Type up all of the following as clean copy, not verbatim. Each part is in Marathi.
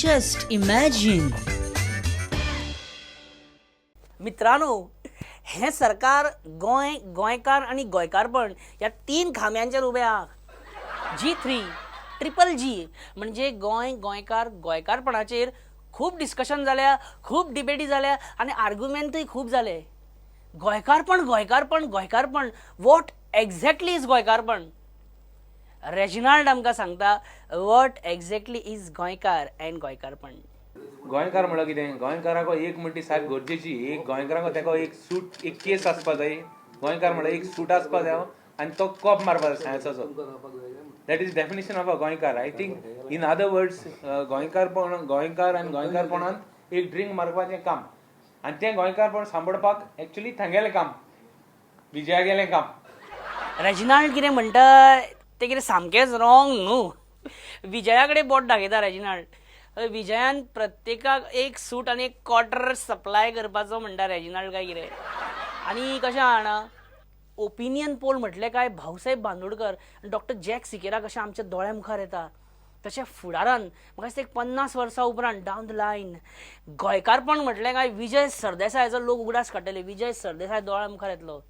Just imagine. मित्रांनो, हे सरकार गोंय, गोंयकार आणि गोंयकारपण या तीन खांब्यांचेर उबें आहा. G3 ट्रिपल जी म्हणजे गोंय, गोंयकार, गोंयकारपणाचेर खूब डिस्कशन जाल्या, खूब डिबेटी जाल्या आणि आर्ग्युमेंटूय खूब जाले. गोंयकारपण, गोंयकारपण, गोंयकारपण, वॉट एक्झॅक्टली इज गोंयकारपण? रेजिनाल्ड आमकां सांगता वॉट एक्झॅक्टली इज गोंयकार अँड गोंयकारपण. गोंयकार म्हणल्यार कितें? गोंयकाराक एक म्हणटी सारक गरजेची. एक गोंयकाराक तेका एक सूट, एक केस आसपा जाय. गोंयकार म्हणल्यार एक सूट आसपा जाय आनी तो कॉप मारपा जाय सायन्साचो. That is definition of a Goenkar. I think in other words Goenkar आनी गोंयकारपणान एक ड्रिंक मारपाचें काम आनी तें गोंयकारपण सांबाळपाक एक्चुली थंगेलें काम, विजया गेलें काम. रेजिनाल्ड कितें म्हणटा तें कितें सामकेंच रॉंग न्हू. विजया कडेन बोट दाखयता रेजिनाल्ड. विजयान प्रत्येकाक एक सूट आनी एक क्वॉर्टर सप्लाय करपाचो म्हणटा रेजिनाल्ड काय कितें. आनी कशें आहा ओपिनियन पोल म्हटलें काय भाऊसाहेब बांदोडकर आनी डॉक्टर जॅक सिकेरा कशें आमच्या दोळ्या मुखार येता तशें फुडारान म्हाका दिसता एक 50 वर्सां उपरांत डावन द लायन गोंयकारपण म्हटलें काय विजय सरदेसायाचो लोक उगडास काडटले. विजय सरदेसाय दोळ्या मुखार येतलो.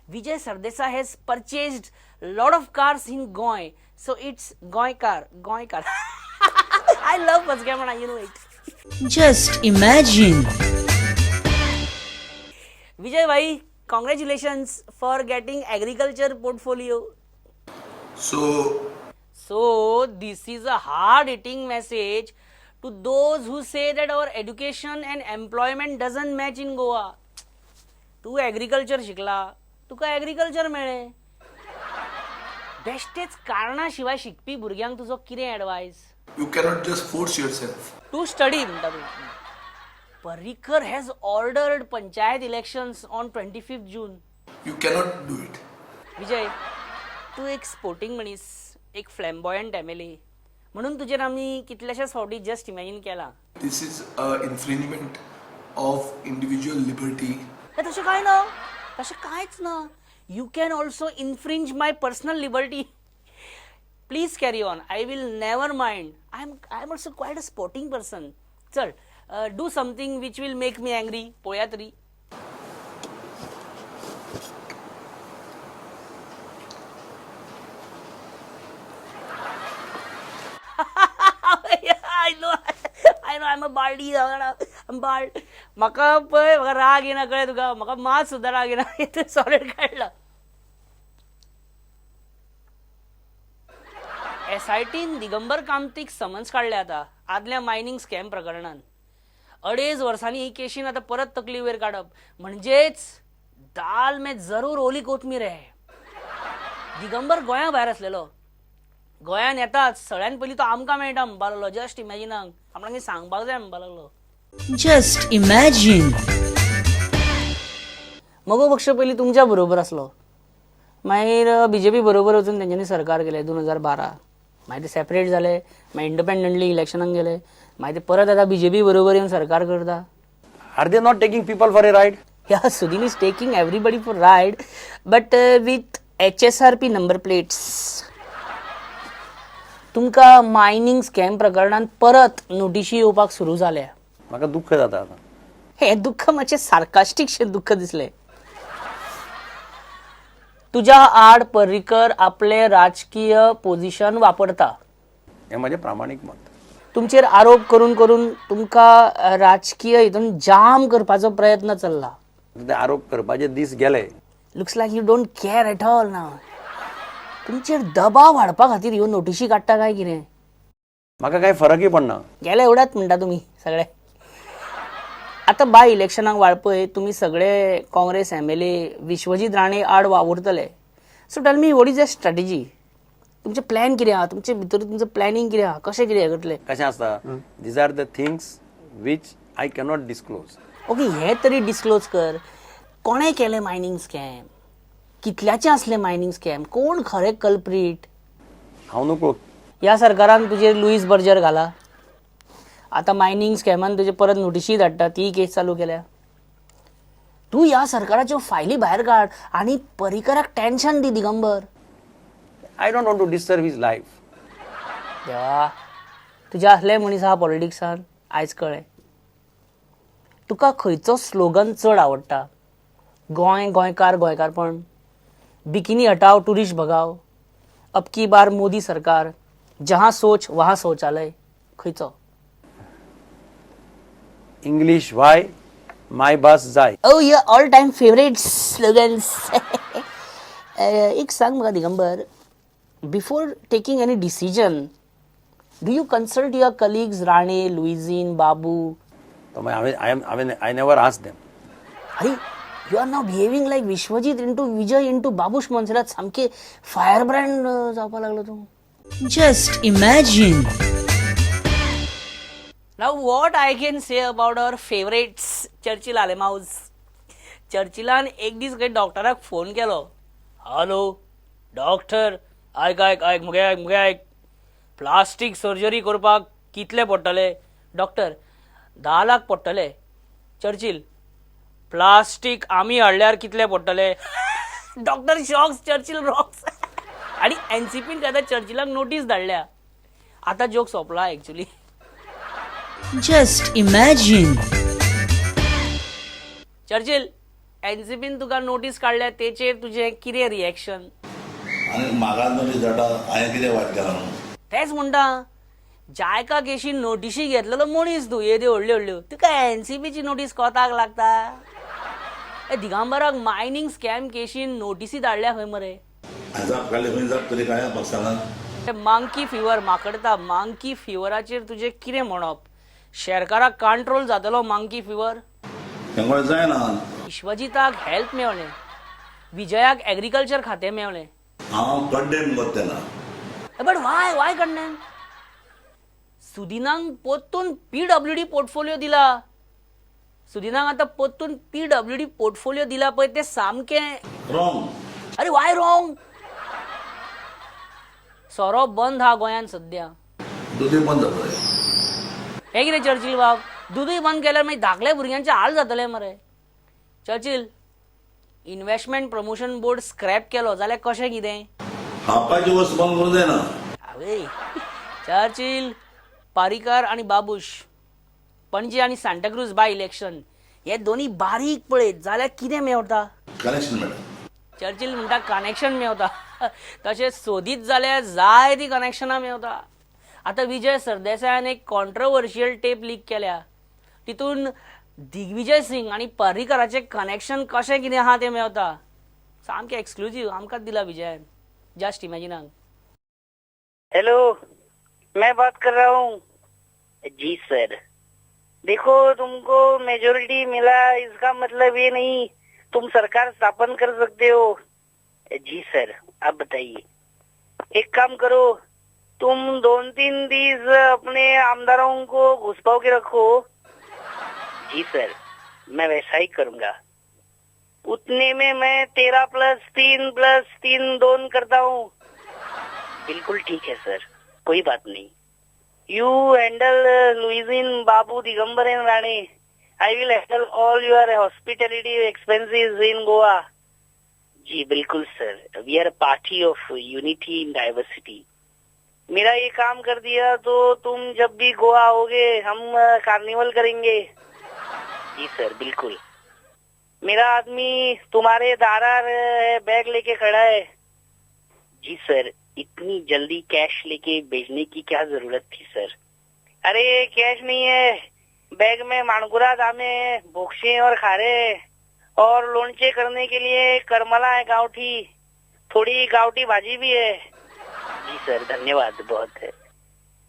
Vijay Sardesai has purchased lot of cars in Goem, so it's Goenkar, Goenkar. I love Pazgamana, you know it. Just imagine. Vijay bhai, congratulations for getting agriculture portfolio. So this is a hard-hitting message to those who say that our education and employment doesn't match in Goa. Tu agriculture शिकला, तुका agriculture मेळ्ळें. बेश्टेच कारणा शिवाय शिकपी भुरग्यांक तुजो कितें advice? You cannot just force yourself. To study, Parrikar has ordered panchayat elections on 25th June. You cannot do it. विजय, तू एक स्पोर्टिंग मनीस, एक फ्लॅम्बॉयंट MLA म्हणून तुजेर आमी कितल्याशाच फावटी जस्ट इमॅजिन केला. This is an infringement of individual liberty. तशें काय ना, तशें कांयच ना. You can also infringe my personal liberty. Please carry on. I will never mind. I'm also quite a sporting person. Chal, do something which will make me angry. Poya tari. I know. I'm a baldy. I'm bald. Maka पळय म्हाका राग येना कळ्ळें तुका. म्हाका मात सुद्दां राग येना. इतलें सॉलिड काडला. SITन दिगंबर कामतीक समन्स काढले आता आदल्या मायनिंग स्कॅम प्रकरणान. 2.5 वर्सांनी ही केशीन आता परत तकली वयर काडप म्हणजेच दाल में जरूर ओली कोथमीर आहे. दिगंबर गोंया भायर आसलेलो. गोंयान येताच सगळ्यान पयलीं तो आमकां मेळटा म्हणपा लागलो. जस्ट इमॅजिनाक आपणाक सांगपाक जाय म्हणपा लागलो. Just imagine. मगो पक्ष पयलीं तुमच्या बरोबर आसलो. मागीर BJP बरोबर वचून तेंच्यांनी सरकार केलें 2012. मागीर ते सेपरेट जाले. मागीर इंडिपेंडंटली इलेक्शनाक गेले. मागीर ते परत आता BJP बरोबर येवन सरकार करता. Are they not taking people for a ride? Yeah, Sudhin is taking everybody for ride, but with HSRP number plates. तुमका मायनिंग स्कॅम प्रकरणात परत नोटिशी येवपाक सुरू जाल्या. म्हाका दुःख जाता आता. हे दुःख मातशें सार्कास्टीक दुःख दिसलें. तुझ्या आड पर्रीकर आपले राजकीय पोझिशन वापरता. हे माझे प्रामाणिक मत. तुमचेर आरोप करून करून तुमका राजकीय हितून जाम करपाचो प्रयत्न चल्ला. ते आरोप करपाचे दीस गेले. Looks like you don't care at all now. तुमचेर दबाव हाडपा खातीर ह्यो नोटिशी काडटा काय कितें? म्हाका काय फरकय पडना. गेले एवढ्यात म्हणटा तुमी सगळे. आता बाय इलेक्शनाक वाळपय तुमी सगळे काँग्रेस MLA विश्वजीत राणे आड वावुरतले. So tell me what is the strategy? तुमचे प्लॅन कितें आहा? तुमचे भितर तुमचं प्लॅनिंग कितें आहा? कशें कितें करतले? कशें आसता, these are the things which I cannot disclose. Okay, हे तरी डिस्क्लोज कर. कोणे केले मायनिंग स्कॅम? कितल्याचे असले मायनिंग स्कॅम? कोण खरे कल्प्रीट? हांव नको. ह्या सरकारान तुजेर लुईस बर्जर घाला. आता मायनिंग स्कॅमान तुजे परत नोटिशी धाडटा. ती केस चालू केल्या. तू ह्या सरकाराच्यो फायली भायर काड आनी पर्रीकराक टेन्शन दी. Digambar, I don't want to disturb his life. देवा, तुज्या असले मनीस आहा पॉलिटिक्सान आयज कळ्ळें. तुका खंयचो स्लोगन चड आवडटा? गोंय गोंयकार गोंयकारपण, बिकिनी हटाव टुरिस्ट भगाव, अब की बार मोदी सरकार, जहाँ सोच वहाँ शौचालय, खंयचो? English why? My bus जाय. Oh, your all-time favorite slogans. एक सांग म्हाका Digambar, before taking any decision, do you consult your colleagues Rane, Louisine, Babu? I never asked them. अरे, you are now behaving like Vishwajit into Vijay into Babush मनसरात सामके फायर ब्रँड जावपा लागलो तूं. Just imagine. Now what I can say about our favorites Churchill Alemao. चर्चिलान एक दीस काही डॉक्टराक फोन केलो. हॅलो डॉक्टर, आयक मुगे आयक, प्लास्टीक सर्जरी करपाक कितले पडटले? डॉक्टर, 10 लाख पडटले. चर्चिल, प्लास्टीक आमी हाडल्यार कितले पडटले? Doctor shocks, Churchill rocks. आणि एनसीपीन काय चर्चिलाक नोटीस धाडल्या. आता जोक सोंपला ऍक्च्युली. Just imagine. चर्चिल, एनसीपीन तुका नोटीस काढल्या तेचेर तुझे कितें रिएक्शन? आणि म्हाका नोटीस धाडटा हांवें कितें वायट केलां म्हणून? तेच म्हणटा, जायका केशी नोटीसी घेतलेलो मनीस तूं येद्यो व्हडल्यो व्हडल्यो, तुका एनसीपीची नोटीस कोताक लागता? दिगंबराक मायनिंग स्कॅम केशीन नोटीसी धाडल्या खंय मरे? जाप काडले खंय जाप तरी काय म्हाका सांगात. मांकी फिवर माकडता, मांकी फिवराचेर तुजें कितें म्हणप? शेरकाराक कंट्रोल जातलो मांकी फिवर? तेंगोळे जायना. विश्वजिताक हेल्थ मेळ्ळें, विजयाक एग्रीकल्चर खातें मेळ्ळें. हांव कंडेम करता तेन्ना. बट वाय कडल्यान? सुदिनांक पोत्तून पीडब्ल्यूडी पोर्टफोलिओ दिला. सुदिनांक आतां पोत्तून पीडब्ल्यूडी पोर्टफोलिओ दिला पळय तें सामकें रॉंग. अरे वाय रॉंग? सोरो बंद हा गोंयांत सध्या. दुदी बंद जातले. हे कितें चर्चिल बाब, दूदय बंद केल्यार मागीर धाकल्या भुरग्यांचे हाल जातले मरे. Churchill, investment promotion board scrap केलो जाल्यार कशें कितें? खावपाची वस्त बंद करूं जायना. आवय चर्चिल, पारीकर आणि बाबूश, पणजी आणि सांताक्रूज बाय इलेक्शन हे दोन्ही बारीक पळयत जाल्यार कितें मेळटा? कनेक्शन मेळटा. चर्चिल म्हणटा कनेक्शन मेळटा. तशें सोदीत जाल्यार जाय ती कनेक्शनां मेळटा. आतां विजय सरदेसायान एक कॉन्ट्रोवर्शियल टेप लीक केल्या. तितून दिग्विजय सिंग आणि पर्रीकराचें कनेक्शन कशें कितें आहा तें मेळटा. सामकें एक्सक्लुझिव्ह आमकांच दिला विजयान. जस्ट इमॅजिनाक. हेलो, मैं बात कर रहा हूँ. जी सर. देखो, तुमको मेजोरिटी मिला इसका मतलब ये नहीं तुम सरकार स्थापन कर सकते हो. जी सर, आप बताइए. एक काम करो, तुम 2-3 दिन अपने आमदारों को घुसपाव के रखो. जी सर, मैं वैसा ही करूंगा. उतने में मैं 13 + 3 + 3 2 करता हूँ. बिल्कुल ठीक है सर, कोई बात नहीं. You handle Louisine, Babu, Digambar and Rane. I will handle all your hospitality expenses in Goa. जी बिल्कुल sir. We are a party of unity in diversity. मेरा ये काम कर दिया तो तुम जब भी गोवा आओगे हम कार्निवल करेंगे. जी सर, बिल्कुल. मेरा आदमी तुम्हारे दारार बैग लेके खड़ा है. जी सर, इतनी जल्दी कैश लेके भेजने की क्या जरूरत थी सर? अरे कैश नहीं है, बैग में मानगुरा दामे, बोक्से और खारे और लोणचे करने के लिए करमला है गांवठी, थोड़ी गांवठी भाजी भी है. जी सर, धन्यवाद बहुत है.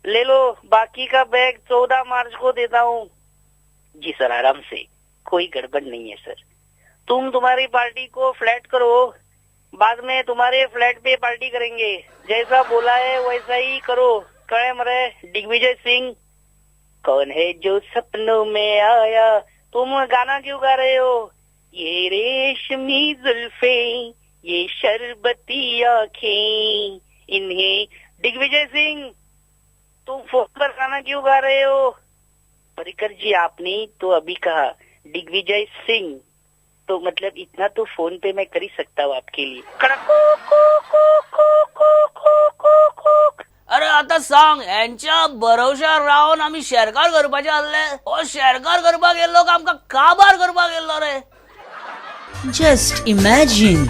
ले लो, बाकी का बैग 14 मार्च को देता हूँ. जी सर, आराम से, कोई गड़बड़ नहीं है सर. तुम तुम्हारी पार्टी को फ्लैट करो, बाद में तुम्हारे फ्लैट पे पार्टी करेंगे. जैसा बोला है वैसा ही करो. कहे मरे दिग्विजय सिंह. कौन है जो सपनों में आया? तुम गाना क्यों गा रहे हो? ये रेशमी जुल्फे, ये शरबती आँखें, इन्हें. दिग्विजय सिंह, तुम फोन पर गाना क्यों गा रहे हो? परिकर जी, आपने तो अभी कहा दिग्विजय सिंह, तो मतलब इतना तो फोन पे मैं कर ही सकता हूँ आपके लिए. अरे आता सांग यांच्या भरोशार रावन आम्ही शेरकार करपाचे आसले हो शेरकार करपाक गेल्लो का आमकां काबार करपाक गेल्लो रे Just imagine.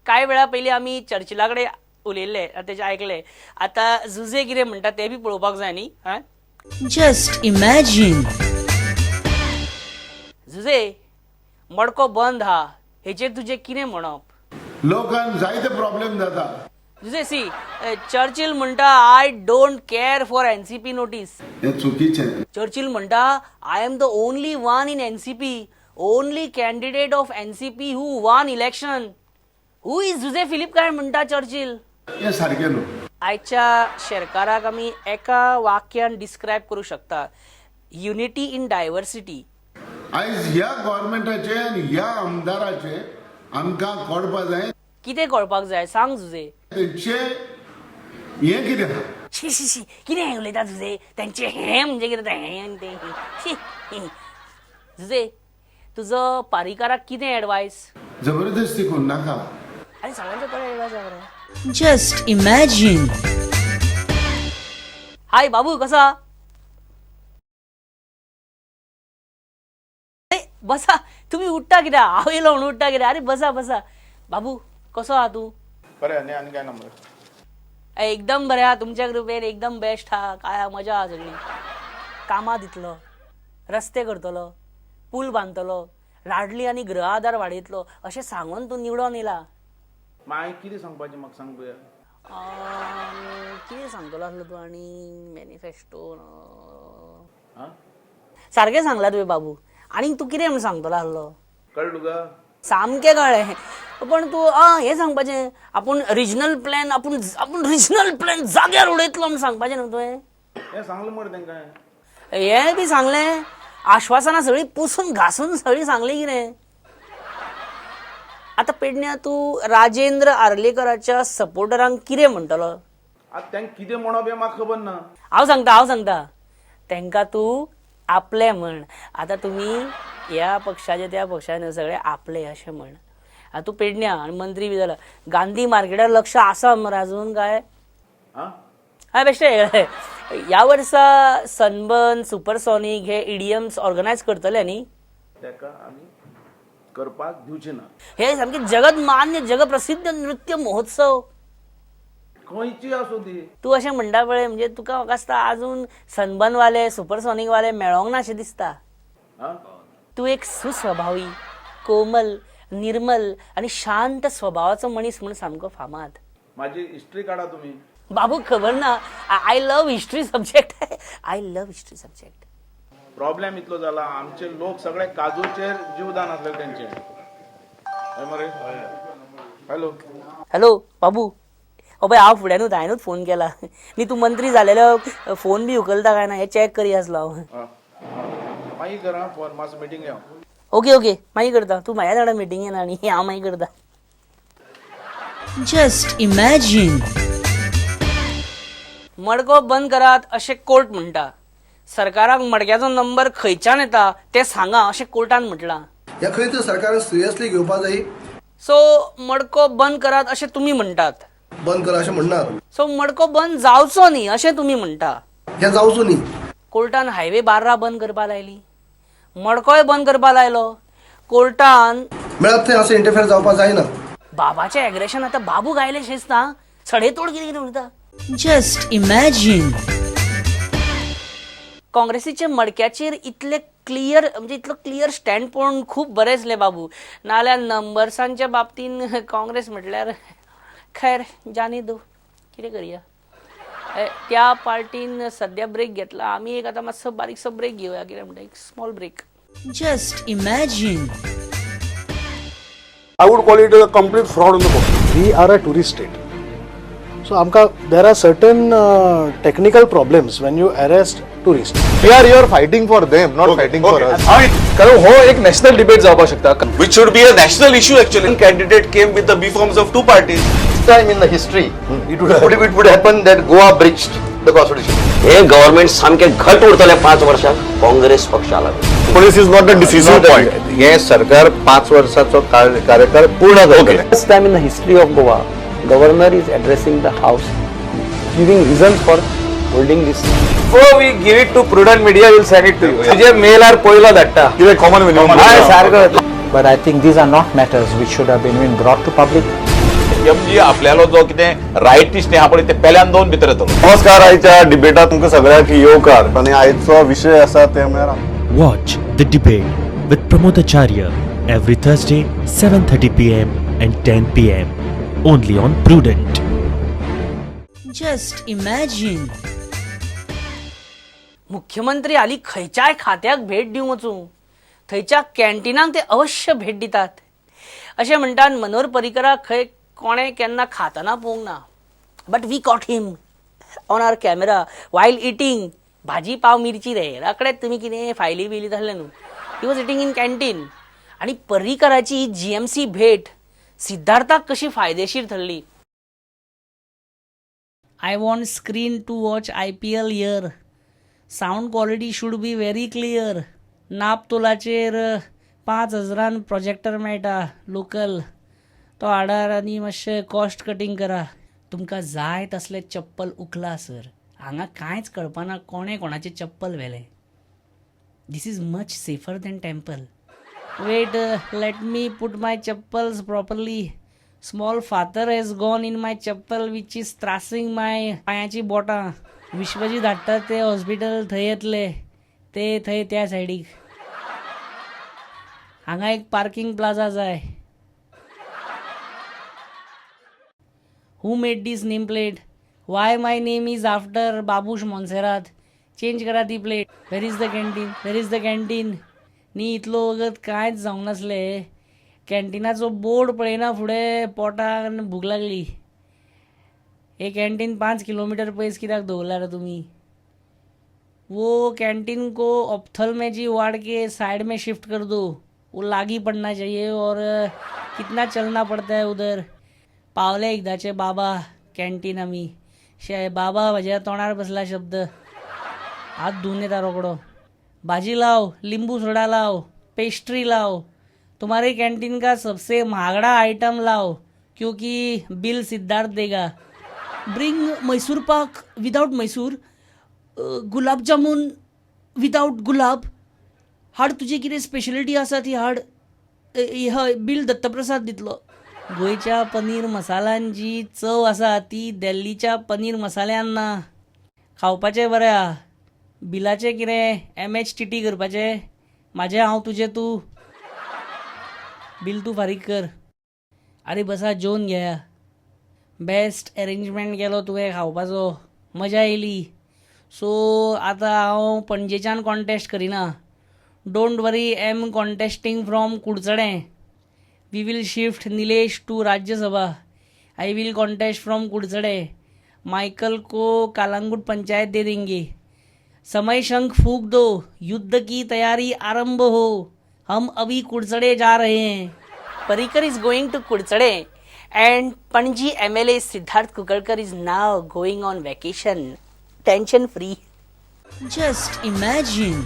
काय वेळा पयलीं आमी चर्चिला कडेन उलयल्ले तेचे आयकले आता झुजे कितें म्हणटा ते बी पळोवपाक जाय न्ही हा Just imagine. झुजे मडको बंद हा हेचेर तुजें कितें म्हणप लोकांक जायते प्रॉब्लेम जाता. झुजे सी चर्चिल म्हणटा I don't care for NCP notice हे चुकीचें. चर्चिल म्हणटा I am the only one in NCP only candidate of NCP who won election who is Jose Philip काय म्हणटा चर्चिल हे सारकें न्हू. आयच्या शेरकाराक आमी एका वाक्यान डिस्क्रायब करू शकता युनिटी इन डायवर्सिटी आयज ह्या गव्हर्मेंटाचे आनी ह्या आमदाराचे आमकां कळपा जाय कितें कळपाक जाय सांग झुजे तेंचे हें कितें आहा. शी शी शी कितें उलयता झुजे तेंचे हें म्हणजे कितें हें आनी तें शी झुजे तुजो पारीकाराक कितें एडवायस जबरदस्ती करून नाका. आनी सगळ्यांचो कडेन एडवायस आसा बरें Just imagine. हाय बाबू कसा बसा तुम्ही उठता कित्याक हांव येयलो म्हणून उठता कित्याक अरे बसा बसा बाबू कसो आहा तूं बरें आनी काय नंबर एकदम बरें आहा तुमच्या कृपेन एकदम बेस्ट आहा काय मजा आहा सगळी कामां दितलो रस्ते करतलो पूल बांदतलो लाडली आनी गृह आधार वाडयतलो अशें सांगून तूं निवडून येयला मागीर कितें सांगपाचें म्हाका सांग पळया. कितें सांगतलो आसलो तूं आनी मॅनिफेस्टो आं सारकें सांगला तुवें बाबू आनी तूं कितें म्हूण सांगतलो आसलो कळ्ळें तुका सामकें कळ्ळें पण तूं हें सांगपाचें आपूण रिजनल प्लॅन आपूण रिजनल प्लॅन जाग्यार उडयतलो म्हूण सांगपाचें न्हू तुवें हें सांगलें मरे तांकां हें बी सांगलें आश्वासनां सगळीं पुसून घासून सगळीं सांगलीं कितें आतां पेडण्या तूं राजेंद्र आर्लेकराच्या सपोर्टरांक कितें म्हणटलो आतां तांकां कितें म्हणप हें म्हाका खबर ना. हांव सांगता तांकां तूं आपले म्हण आतां तुमी ह्या पक्षाचे त्या पक्षाचे सगळे आपले अशें म्हण आतां तूं पेडण्या आनी मंत्री बी जाला गांधी मार्केटार लक्ष आसा मरे अजून काय आं हय बेश्टे ह्या वर्सा सनबर्न सुपरसॉनीक हे इडियम्स ऑर्गनायज करतले न्ही ताका आमी करपाक दिवचे ना. हे सामके जगत मान्य जगप्रसिद्ध नृत्य महोत्सव खंयची आसूं ती तूं अशें म्हणटा पळय म्हणजे तुका म्हाका दिसता आजून सनबर्नवाले सुपरसॉनीकवाले मेळोंक ना अशें दिसता आं तूं एक सुस्वभावी कोमल निर्मल आनी शांत स्वभावाचो मनीस म्हूण सामको फामाद म्हाजी हिस्ट्री काडा तुमी. बाबू खबर ना I love history subject I love history subject problem इतलो जाला आमचे लोक सगळे काजूचेर जीवदान आसले तेंचे हय मरे हॅलो हॅलो बाबू पळय हांव फुड्यानूच हांवेनूच फोन केला न्ही तूं मंत्री जालेलो फोन बी उखलता काय ना हे चॅक करी आसलो हांव मागीर कर आं फोन मातसो मिटींग या. ओके मागीर करता तूं म्हाज्या वांगडा मिटींग येना न्ही हांव मागीर करता Just imagine. मडको बंद करात अशें कोर्ट म्हणटा सरकाराक मडक्याचो नंबर खंयच्यान येता तें सांगा अशें कोर्टान म्हटलां ह्या खंय तर सरकारान सिरियसली घेवपा जाय. सो मडको बंद करात अशें तुमी म्हणटात बंद करा अशें म्हणना. सो मडको बंद जावचो न्ही अशें तुमी म्हणटा हें जावचो न्ही. कोर्टान हायवे बार्रा बंद करपा लायली मडकोय बंद करपा लायलो कोर्टान मेळप थंय असं इंटरफेर जावपा जायना. बाबाचें एग्रेशन आतां बाबू गायले शेजता सडेतोड कितें कितें उरता Just imagine. काँग्रेसीच्या मडक्याचेर इतले क्लियर म्हणजे इतलो क्लियर स्टँड पळोवन खूब बरें दिसलें बाबू नाल्यार नंबर्सांच्या बाबतीन काँग्रेस म्हटल्यार खैर जानी दो कितें करया त्या पार्टीन सद्या ब्रेक घेतला आमी एक आतां मातसो बारीकसो ब्रेक घेवया कितें म्हणटा एक small break Just imagine. I would call it a complete fraud on the court. We are a tourist state. So there are certain technical problems when you arrest tourists. We are here fighting for them, not fighting for us. कारण हो एक नॅशनल डिबेट जावपाक शकता. Which should be a national issue actually. One candidate came with the B forms of two parties. This time in the history, it would happen that Goa breached the constitution. हे गव्हर्नमेंट सामके घट उरतले 5 वर्षांत काँग्रेस पक्षाला. Police is not the decisive point. हे सरकार 5 वर्षाचो कार्यकाळ पूर्ण करतले. First time in the history of Goa, governor is addressing the house giving reasons for holding this. So we give it to prudent media, will send it to you. तुझे mail or पोयला धाडटा. कितें common minimum. हय सारको. But I think these are not matters which should have been brought to public. जी आपल्याला जो कितें रायटिस्ट आहा पळय ते पेल्यान दोन भितर येतलो. नमस्कार, आयच्या डिबेटात तुमकां सगळ्यांक येवकार. आनी आयचो विशय आसा ते म्हळ्यार Watch the debate with Pramod Acharya every Thursday 7:30 p.m. and 10 p.m. only on Prudent. Just imagine. मुख्यमंत्री आली खंयच्याय खात्याक भेट दिवंक वचूं थंयच्या कॅन्टिनाक ते अवश्य भेट दितात अशें म्हणटात मनोहर पर्रीकराक खंय कोणें केन्ना खातना पळोवंक ना. But we caught him on our camera while eating. भाजी पाव मिरची रे राकडेच तुमी कितें फायली बिली धरले न्हू. He was eating in canteen. आनी पर्रीकराची GMC भेट सिद्धार्थाक कशी फायदेशीर ठरली. I want screen to watch IPL here. Sound quality should be very clear. नाप तोलाचेर 5,000 प्रोजेक्टर मेळटा लोकल. तो हाडार आनी मातशें कॉस्ट कटींग करा. तुमकां जाय तसले चप्पल उखला सर. हांगा कांयच कळपाना कोणें कोणाचें चप्पल व्हेलें. This is much safer than temple. Wait, let me put my chappals properly. Small फातर has gone in my chappal which is त्रासिंग माय पांयाची बोटां. विश्वजीत धाडटात ते हॉस्पिटल थंय येतले ते थंय त्या सायडीक. हांगा एक पार्किंग प्लाझा जाय. Who made this name plate. Why my name is after Babush Monserrate. Change करा ती प्लेट. Where is the canteen. Where is the canteen. न्ही इतलो वगत कांयच जावंक नासलें. कॅन्टीनाचो बोर्ड पळयना फुडें पोटान भूक लागली. हे कॅन्टीन 5 किलोमीटर पयस कित्याक दवरला रे तुमी. वो कैंटीन को ऑप्थल्मेजी वार्ड के साइड में शिफ्ट कर दो. वो लागी पड़ना चाहिए. और कितना चलना पड़ता है उधर. पावले एकदाचे बाबा कॅन्टीन आमी. बाबा म्हज्या तोंडार बसला शब्द. हात धुवन येता रोकडो. भाजी लाव, लींबू सोडा लाव, पेस्ट्री लाव. तुम्हारे कैंटीन का सबसे महंगा आइटम लाओ क्योंकि बिल सिद्धार्थ देगा. Bring Mysore pak without Mysore. Gulab jamun without गुलाब. हाड तुझी कितें स्पेशलिटी आसा ती हाड. हय, बिल दत्तप्रसाद दितलो. गोंयच्या पनीर मसाल्यांची चव आसा ती दिल्लीच्या पनीर मसाल्यान ना. खावपाचें बरें आहा. बिलाचें कितें MHTT करपाचें. म्हाजें हांव तुजें तूं. बिल तूं फारीक कर. आरे बसा जेवन घेया. बेस्ट अरेंजमेंट केलो तुवें खावपाचो. मजा येयली. सो आतां हांव पणजेच्यान कॉन्टेस्ट करिना. Don't worry, I am contesting from Curchorem. We will shift Nilesh to Rajya Sabha. I will contest from कुडचडे. माइकल को कालांगुट पंचायत दे देंगे. समय शंख फूंक दो. युद्ध की तैयारी आरंभ हो. हम अभी कुडचडे जा रहे हैं. पर्रीकर इज गोइंग टू कुडचडे and Panji MLA Siddharth Kukalkar is now going on vacation. Tension free. Just imagine.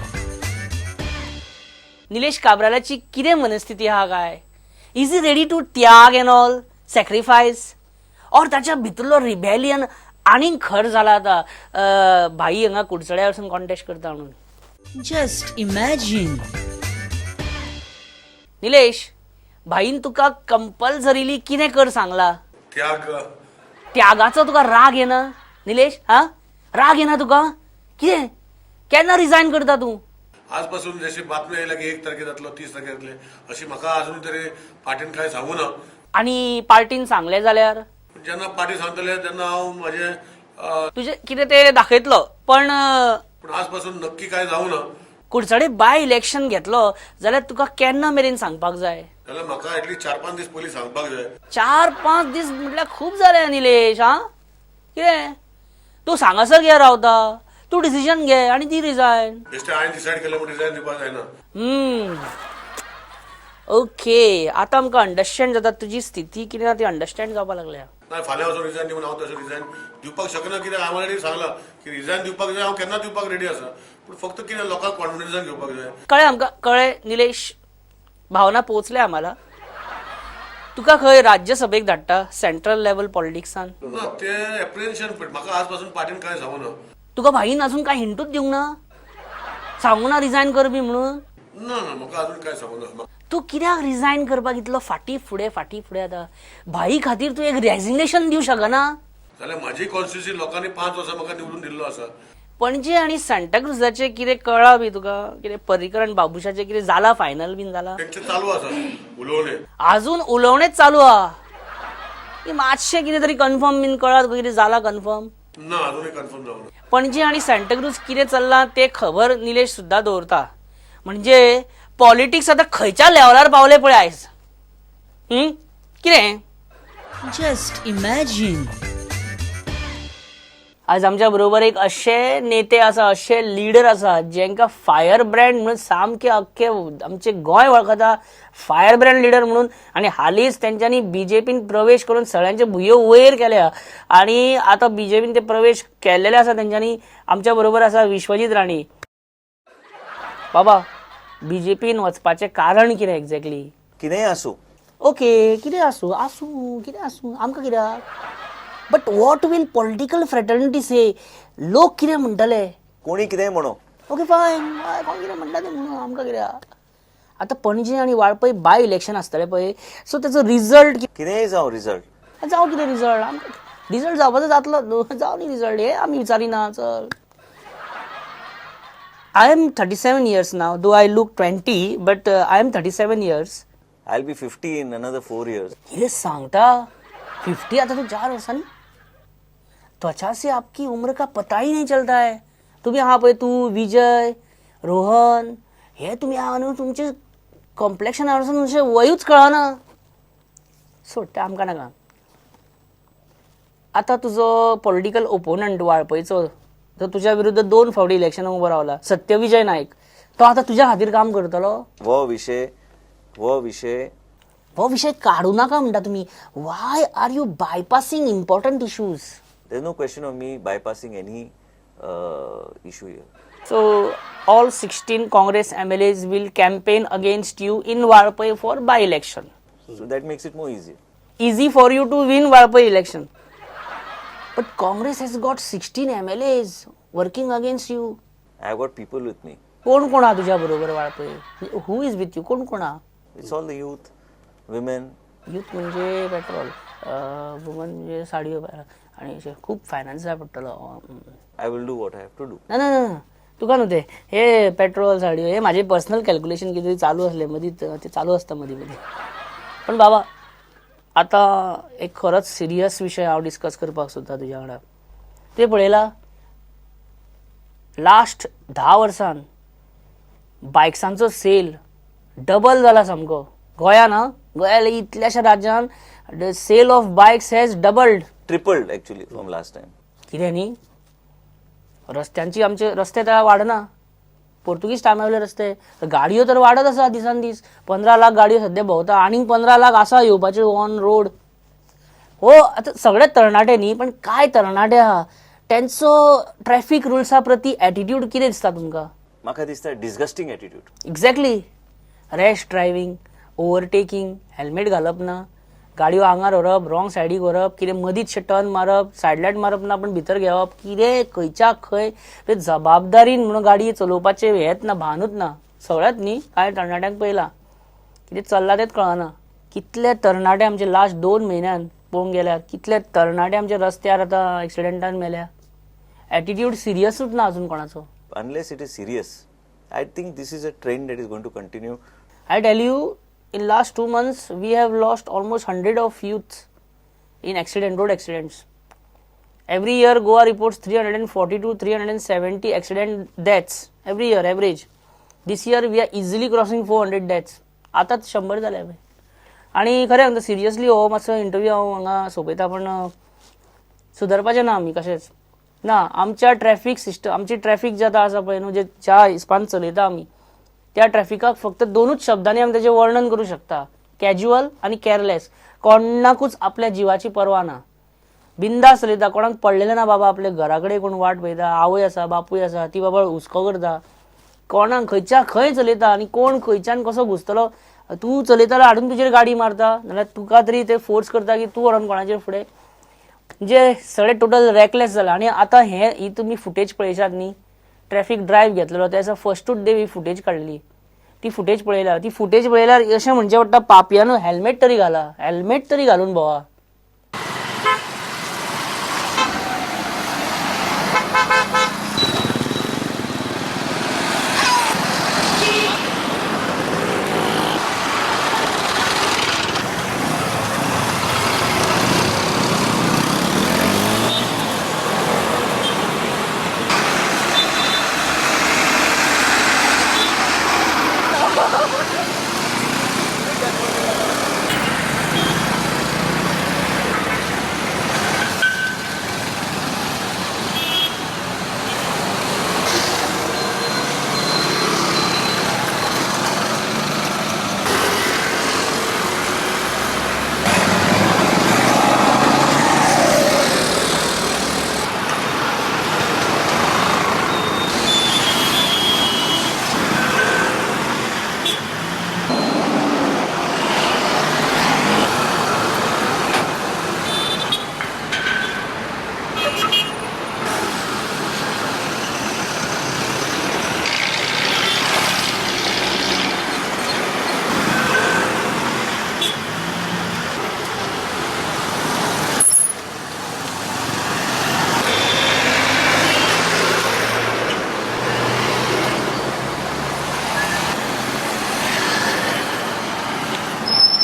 Nilesh काब्रालाची कितें मनस्थिती आहा काय. Is he ready to tyag and all sacrifice. और ताच्या भितरलो रिबेलियन आनीक खर जाला आतां. भाई हांगा कुडचड्या वचून कॉन्टेस्ट करता म्हणून. Just imagine. निलेश, भाईन तुका कंपल्सरीली कितें कर सांगला. त्यागाचो तुका राग येना निलेश. हा, राग येना तुका. कितें केन्ना रिजायन करता तूं. आजपासून जशी बातमी येयला की 1 तारखे जातलो 30 तारखे जातले अशी म्हाका अजून तरी पार्टीन काय सांगू ना. आनी पार्टीन सांगले जाल्यार जेन्ना पार्टी सांगतले तेन्ना हांव म्हाजे तुजें कितें ते दाखयतलो. पण आजपासून नक्की काय जावू ना. कुडचडे बाय इलेक्शन घेतलो जाल्यार तुका केन्ना मेरेन सांगपाक जाय. जाल्यार म्हाका एटलीस्ट 4-5 दीस पयलीं सांगपाक जाय. 4-5 दीस म्हटल्यार खूब जाले निलेश. हा, कितें तूं सांगासर घे रावता. तूं डिसिजन घे आनी दी रिजायन. बेश्टे हांवें डिसायड केलें म्हणून रिजायन दिवपाक जायना. ओके, आतां आमकां अंडरस्टँड जाता तुजी स्थिती कितें ती अंडरस्टँड जावपाक लागल्या. ना फाल्यां वचून रिजायन दी म्हणून हांव तसो रिजायन दिवपाक शकना. कित्याक हांवें ऑलरेडी सांगलां की रिजायन दिवपाक जाय. हांव केन्ना दिवपाक रेडी आसा. पूण फक्त कितें लोकांक कॉन्फिडन्सान घेवपाक जाय. कळ्ळें आमकां, कळ्ळें निलेश. भावना पोचल्या आम्हाला. तुका खंय राज्यसभेक धाडटा सेंट्रल लेवल पॉलिटिक्सान? ना ते एप्रिहेन्शन म्हाका आजपासून पार्टीन काय सांगू ना. तुका भाईन अजून काय हिंटूच दिवंक ना? सांगू ना रिजायन कर बी म्हणून? ना ना म्हाका अजून काय सांगू ना. तू कित्याक रिजायन करपाक इतलो फाटी फुडें आतां? भाई खातीर तू एक रेजिग्नेशन दिवं शकना? जाल्यार म्हाजी कॉन्स्टिट्युन्सी लोकांनी 5 वर्सां म्हाका निवडून दिल्लो आसा. पणजे आनी सांताक्रुजाचे कितें कळ्ळां बी तुका? कितें पर्रीकर आनी बाबुशाचे कितें जाला? फायनल बीन जाला? तेंचे चालू आसा उलोवणे. अजून उलोवणेच चालू आहा? मातशें कितें तरी कन्फर्म बीन कळ्ळां तुका? कितें जाला कन्फर्म? ना अजूनय कन्फर्म जावना. पणजे आनी सांताक्रुज कितें चल्लां ते खबर निलेश सुद्दां दवरता. म्हणजे पॉलिटिक्स आतां खंयच्या लेवलार पावले पळय आयज. कितें? Just imagine. आज आमच्या बरोबर एक असे नेते आसा, असे लिडर आसा जेंका फायर ब्रँड म्हणून सामके अख्खे आमचे गोंय वळखता फायर ब्रँड लिडर म्हणून. आणि हालींच तेंच्यांनी बीजेपीन प्रवेश करून सगळ्यांचे भुयो वयर केल्या आणि आता बीजेपीन ते प्रवेश केलेले आसा तेंच्यांनी. आमच्या बरोबर आसा विश्वजीत राणे. बाबा, बीजेपीन वचपाचें कारण कितें एक्झॅक्टली? कितेंय आसूं. ओके, कितें आसूं आमकां कित्याक? But what will political fraternity say? लोक कितें म्हणटले? कोणी कितेंय म्हणो. ओके फायन, कोण कितें म्हणटा तें म्हणून आमकां कित्याक? आतां पणजे आनी वाळपय बाय इलेक्शन आसतलें पळय, सो तेचो रिजल्ट कितेंय जावं रिजल्ट. जावं कितें रिजल्ट? आमकां रिजल्ट जावपाचो जातलो जावं न्ही रिजल्ट, हे आमी विचारिना. चल, I am 37 years now, though I look 20, but I am 37 years. I'll be 50 in another 4 years. कितें सांगता? 50 आता तू 4 वर्षांनी? त्वचा से आपकी उम्र का पता ही नहीं चलता है. तुम्ही हा पळय, तू विजय, रोहन, हे तुम्ही हा न्हू, तुमचे कॉम्प्लेक्शन आवडून तुमचे वयूच कळना. सोड ते आमकां नाका. आता तुजो पॉलिटिकल ओपोनंट वाळपयचो तो तुझ्या विरुद्ध 2 फावटी इलेक्शनाक उबो रावला, सत्यविजय नायक. तो आता तुझ्या खातीर काम करतलो? वो विषय काढू नाका म्हणटा तुम्ही. Why are you bypassing important issues? There's no question of me bypassing any issue here. So all 16 Congress MLAs will campaign against you in Walpai for by-election. So that makes it more easy. Easy for you to win Walpai election. But Congress has got 16 MLAs working against you. I have got people with me. कोण हा तुझ्या बरोबर Valpoi? Who is with you? कोण हा? It's all the youth, women. Youth म्हणजे पेट्रोल, वुमन म्हणजे साडी आणि खूप फायनान्स जाय पडटलो. I will do what I have to do. ना तुका न्हू ते हे पेट्रोल साडी हे माझे पर्सनल कॅल्क्युलेशन कितें चालू असले मदीं, ते चालू असता मदीं. पण बाबा, आता एक खरोच सिरियस विषय हांव डिस्कस करपाक सोदता तुज्या वांगडा. ते पळयला लास्ट 10 वर्सान बायक्सांचो सेल डबल जाला सामको गोंयान. गोंया इतल्याशा राज्यान the sale of bikes has doubled. Tripled actually from last time. कितें न्ही? रस्त्यांची आमचे रस्ते तर वाडना. पोर्तुगीज टायमावले रस्ते, गाडयो तर वाडत आसा दिसान दीस. 15 लाख गाडयो सध्या भोंवता, आनीक 15 लाख आसा येवपाचे ऑन रोड. हो, आता सगळे तरणाटे न्ही, पण काय तरणाटे आहा त्यांचो ट्रॅफिक रुल्सा प्रती एटिट्यूड कितें दिसता तुमकां? म्हाका दिसता disgusting attitude. Exactly. Rash driving, overtaking, helmet घालप ना, गाडयो आंगार व्हरप, रॉंग सायडीक व्हरप, कितें मदींच टर्न मारप, सायड लायट मारप ना पण भितर घेवप, कितें खंयच्या खंय जबाबदारीन म्हणून गाडी चलोवपाचें हेच ना, भानूच ना. सगळ्यात न्ही, कांय तरणाट्यांक पळयलां कितें चल्लां तेंच कळना. कितले तरणाटे आमचे लास्ट 2 म्हयन्यान पळोवंक गेल्यार कितले तरणाटे आमच्या रस्त्यार आतां एक्सिडेंटान मेल्या. एटिट्यूड सिरियसूच ना अजून कोणाचो. Unless it is serious, I think this is a trend that is going to continue. I tell you, in last 2 months, we have lost almost 100 of youths in road accidents. Every year, Goa reports 340 to 370 accident deaths every year, average. This year, we are easily crossing 400 deaths. आताच 100 जाले. आणि खरें सांगता सिरियसली हो मातसो इंटरव्यू हांव हांगा सोंपयता, पण सुदरपाचें ना आमी कशेंच ना. आमच्या ट्रॅफिक सिस्टम, आमची ट्रॅफिक जे आतां आसा पळय न्हू, जे ज्या हिसपान चलयता आमी, त्या ट्रॅफिकाक फक्त 2च शब्दांनी आमी तेजें वर्णन करूं शकता: कॅज्युअल आनी केअरलेस. कोणाकूच आपल्या जिवाची पर्वा ना, बिंदास चलयता, कोणाक पडलेलें ना बाबा. आपल्या घरा कडेन कोण वाट पळयता, आवय आसा, बापूय आसा, ती बाबा हुस्को करता, कोणाक खंयच्या खंय चलयता, आनी कोण खंयच्यान कसो घुसतलो तूं चलयतालो हाडून तुजेर गाडी मारता नाल्यार तुका तरी ते फोर्स करता की तूं व्हरोन कोणाचेर फुडें म्हणजे सगळें टोटल रॅकलेस जाला. आनी आतां ही तुमी फुटेज पळयशात न्ही, ट्रॅफीक ड्रायव्ह घेतलेलो त्याचा फर्स्टूच डे ही फुटेज काडली. ती फुटेज पळयल्यार अशें म्हणचें पडटा पापयानो हेल्मेट तरी घालून भोवा.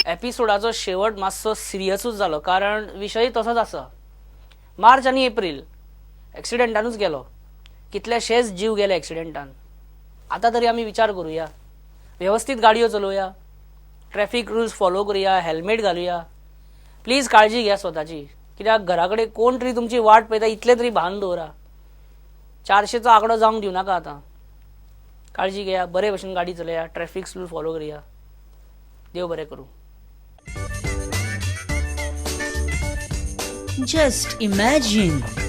एपिसोडाचो शेवट मातसो सिरियसूच जालो कारण विशय तसोच आसा. मार्च आनी एप्रील एक्सिडेंटानूच गेलो, कितलेशेच जीव गेले एक्सिडेंटान. आतां तरी आमी विचार करुया, वेवस्थीत गाडयो चलोवया, ट्रॅफीक रुल्स फॉलो करुया, हेल्मेट घालुया. प्लीज काळजी घ्या स्वताची, कित्याक घरा कडेन कोण तरी तुमची वाट पळयता इतले तरी भान दवरा. 400चो आंकडो जावंक दिवं नाका आतां. काळजी घेया, बरे भशेन गाडी चलया, ट्रॅफीक रूल फॉलो करुया. देव बरें करूं. Just imagine.